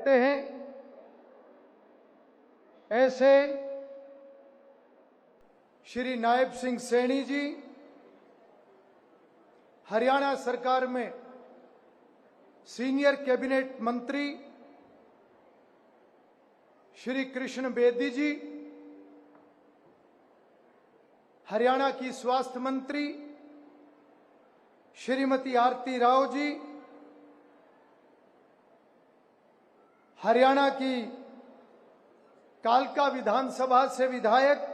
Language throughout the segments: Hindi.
हैं ऐसे श्री नायब सिंह सैनी जी हरियाणा सरकार में सीनियर कैबिनेट मंत्री, श्री कृष्ण बेदी जी हरियाणा की स्वास्थ्य मंत्री, श्रीमती आरती राव जी हरियाणा की कालका विधानसभा से विधायक,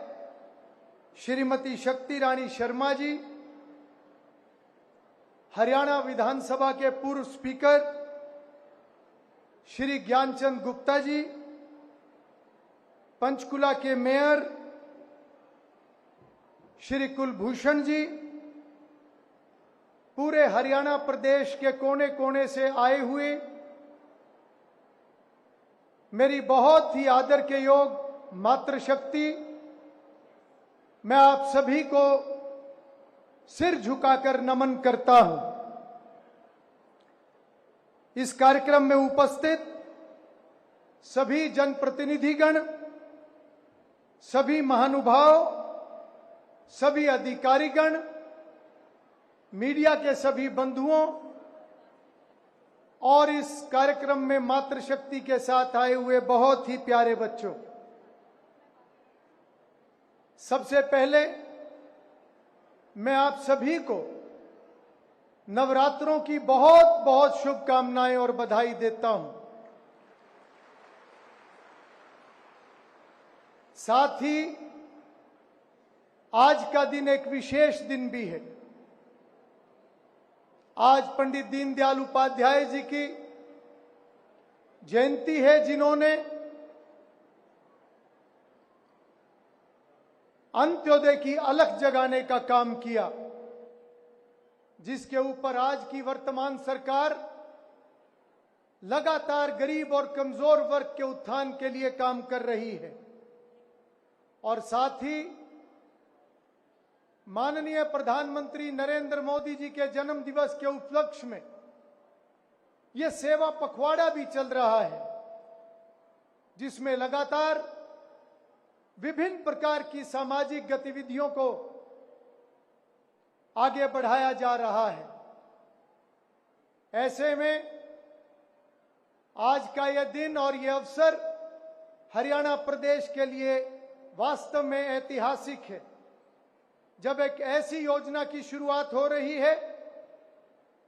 श्रीमती शक्ति रानी शर्मा जी हरियाणा विधानसभा के पूर्व स्पीकर, श्री ज्ञानचंद गुप्ता जी, पंचकुला के मेयर श्री कुलभूषण जी, पूरे हरियाणा प्रदेश के कोने कोने से आए हुए मेरी बहुत ही आदर के योग मातृशक्ति, मैं आप सभी को सिर झुकाकर नमन करता हूं। इस कार्यक्रम में उपस्थित सभी जनप्रतिनिधिगण, सभी महानुभाव, सभी अधिकारीगण, मीडिया के सभी बंधुओं और इस कार्यक्रम में मातृशक्ति के साथ आए हुए बहुत ही प्यारे बच्चों, सबसे पहले मैं आप सभी को नवरात्रों की बहुत बहुत शुभकामनाएं और बधाई देता हूं। साथ ही आज का दिन एक विशेष दिन भी है। आज पंडित दीनदयाल उपाध्याय जी की जयंती है, जिन्होंने अंत्योदय की अलख जगाने का काम किया, जिसके ऊपर आज की वर्तमान सरकार लगातार गरीब और कमजोर वर्ग के उत्थान के लिए काम कर रही है। और साथ ही माननीय प्रधानमंत्री नरेंद्र मोदी जी के जन्म दिवस के उपलक्ष्य में यह सेवा पखवाड़ा भी चल रहा है, जिसमें लगातार विभिन्न प्रकार की सामाजिक गतिविधियों को आगे बढ़ाया जा रहा है। ऐसे में आज का यह दिन और यह अवसर हरियाणा प्रदेश के लिए वास्तव में ऐतिहासिक है, जब एक ऐसी योजना की शुरुआत हो रही है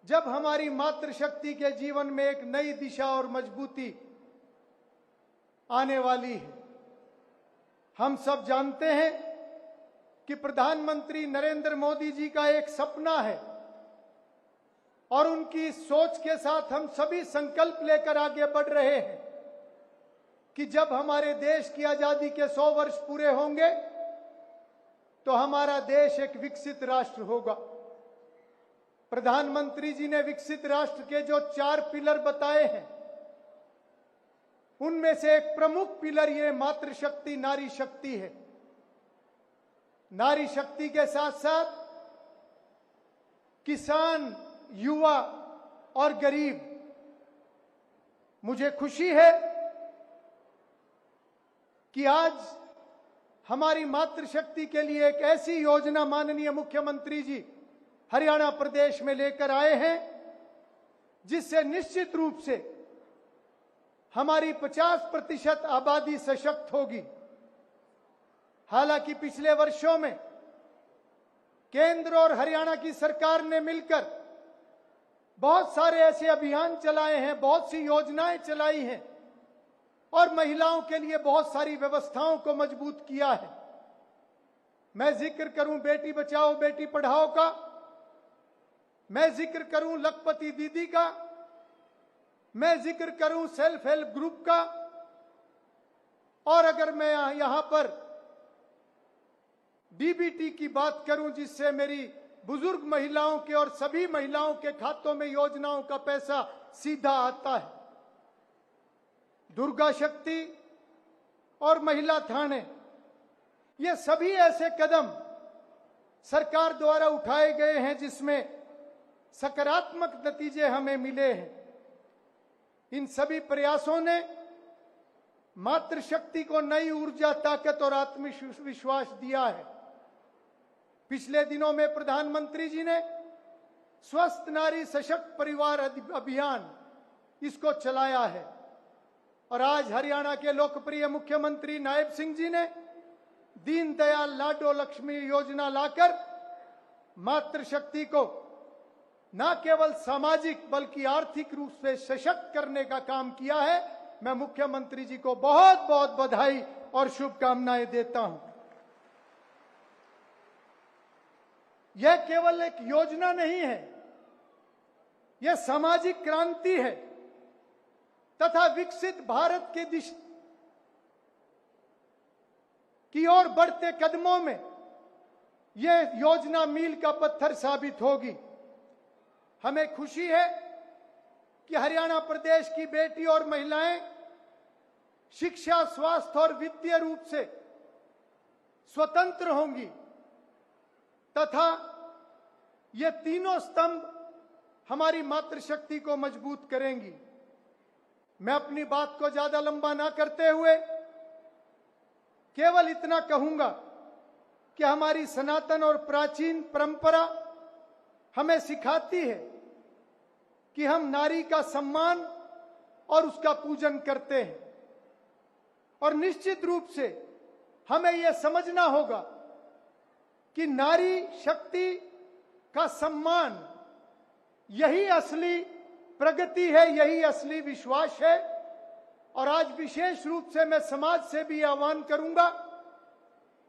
जब हमारी मातृशक्ति के जीवन में एक नई दिशा और मजबूती आने वाली है। हम सब जानते हैं कि प्रधानमंत्री नरेंद्र मोदी जी का एक सपना है और उनकी सोच के साथ हम सभी संकल्प लेकर आगे बढ़ रहे हैं कि जब हमारे देश की आजादी के 100 वर्ष पूरे होंगे तो हमारा देश एक विकसित राष्ट्र होगा। प्रधानमंत्री जी ने विकसित राष्ट्र के जो 4 पिलर बताए हैं, उनमें से एक प्रमुख पिलर ये मातृशक्ति, नारी शक्ति है। नारी शक्ति के साथ साथ किसान, युवा और गरीब। मुझे खुशी है कि आज हमारी मातृशक्ति के लिए एक ऐसी योजना माननीय मुख्यमंत्री जी हरियाणा प्रदेश में लेकर आए हैं, जिससे निश्चित रूप से हमारी 50% आबादी सशक्त होगी। हालांकि पिछले वर्षों में केंद्र और हरियाणा की सरकार ने मिलकर बहुत सारे ऐसे अभियान चलाए हैं, बहुत सी योजनाएं चलाई हैं और महिलाओं के लिए बहुत सारी व्यवस्थाओं को मजबूत किया है। मैं जिक्र करूं बेटी बचाओ बेटी पढ़ाओ का, मैं जिक्र करूं लखपति दीदी का, मैं जिक्र करूं सेल्फ हेल्प ग्रुप का, और अगर मैं यहां पर डीबीटी की बात करूं, जिससे मेरी बुजुर्ग महिलाओं के और सभी महिलाओं के खातों में योजनाओं का पैसा सीधा आता है, दुर्गा शक्ति और महिला थाने, ये सभी ऐसे कदम सरकार द्वारा उठाए गए हैं जिसमें सकारात्मक नतीजे हमें मिले हैं। इन सभी प्रयासों ने मातृशक्ति को नई ऊर्जा, ताकत और आत्मविश्वास दिया है। पिछले दिनों में प्रधानमंत्री जी ने स्वस्थ नारी सशक्त परिवार अभियान इसको चलाया है और आज हरियाणा के लोकप्रिय मुख्यमंत्री नायब सिंह जी ने दीनदयाल लाडो लक्ष्मी योजना लाकर मातृशक्ति को न केवल सामाजिक बल्कि आर्थिक रूप से सशक्त करने का काम किया है। मैं मुख्यमंत्री जी को बहुत बहुत बधाई और शुभकामनाएं देता हूं। यह केवल एक योजना नहीं है, यह सामाजिक क्रांति है तथा विकसित भारत के दिशा की ओर बढ़ते कदमों में यह योजना मील का पत्थर साबित होगी। हमें खुशी है कि हरियाणा प्रदेश की बेटी और महिलाएं शिक्षा, स्वास्थ्य और वित्तीय रूप से स्वतंत्र होंगी तथा ये तीनों स्तंभ हमारी मातृशक्ति को मजबूत करेंगी। मैं अपनी बात को ज्यादा लंबा ना करते हुए केवल इतना कहूंगा कि हमारी सनातन और प्राचीन परंपरा हमें सिखाती है कि हम नारी का सम्मान और उसका पूजन करते हैं और निश्चित रूप से हमें यह समझना होगा कि नारी शक्ति का सम्मान यही असली प्रगति है, यही असली विश्वास है। और आज विशेष रूप से मैं समाज से भी आह्वान करूंगा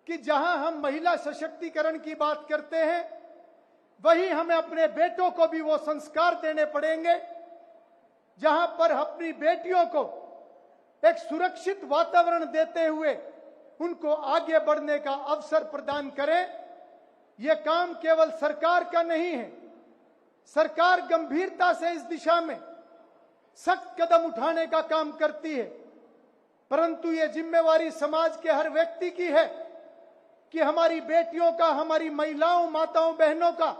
कि जहां हम महिला सशक्तिकरण की बात करते हैं, वहीं हमें अपने बेटों को भी वो संस्कार देने पड़ेंगे जहां पर अपनी बेटियों को एक सुरक्षित वातावरण देते हुए उनको आगे बढ़ने का अवसर प्रदान करें। यह काम केवल सरकार का नहीं है, सरकार गंभीरता से इस दिशा में सख्त कदम उठाने का काम करती है, परंतु यह जिम्मेवारी समाज के हर व्यक्ति की है कि हमारी बेटियों का, हमारी महिलाओं, माताओं, बहनों का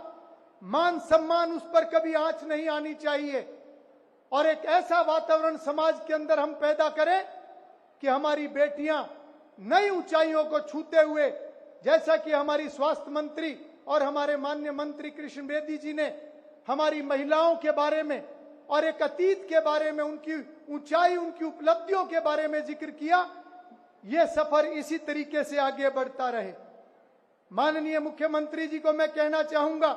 मान सम्मान, उस पर कभी आंच नहीं आनी चाहिए और एक ऐसा वातावरण समाज के अंदर हम पैदा करें कि हमारी बेटियां नई ऊंचाइयों को छूते हुए, जैसा कि हमारी स्वास्थ्य मंत्री और हमारे माननीय मंत्री कृष्ण बेदी जी ने हमारी महिलाओं के बारे में और एक अतीत के बारे में, उनकी ऊंचाई, उनकी उपलब्धियों के बारे में जिक्र किया, यह सफर इसी तरीके से आगे बढ़ता रहे। माननीय मुख्यमंत्री जी को मैं कहना चाहूंगा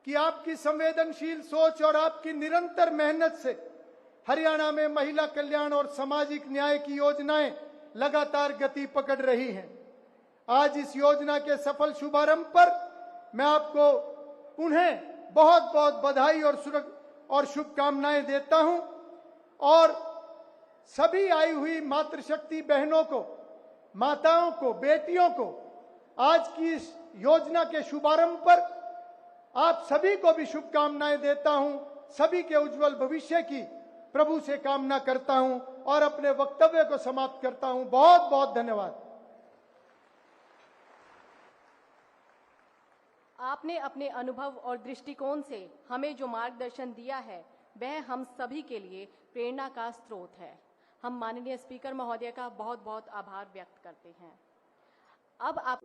कि आपकी संवेदनशील सोच और आपकी निरंतर मेहनत से हरियाणा में महिला कल्याण और सामाजिक न्याय की योजनाएं लगातार गति पकड़ रही हैं। आज इस योजना के सफल शुभारंभ पर मैं आपको पुनः बहुत बहुत बधाई और शुभकामनाएं देता हूं और सभी आई हुई मातृशक्ति बहनों को, माताओं को, बेटियों को आज की इस योजना के शुभारंभ पर आप सभी को भी शुभकामनाएं देता हूं। सभी के उज्जवल भविष्य की प्रभु से कामना करता हूं और अपने वक्तव्य को समाप्त करता हूं। बहुत बहुत धन्यवाद। आपने अपने अनुभव और दृष्टिकोण से हमें जो मार्गदर्शन दिया है वह हम सभी के लिए प्रेरणा का स्रोत है। हम माननीय स्पीकर महोदय का बहुत बहुत आभार व्यक्त करते हैं। अब आप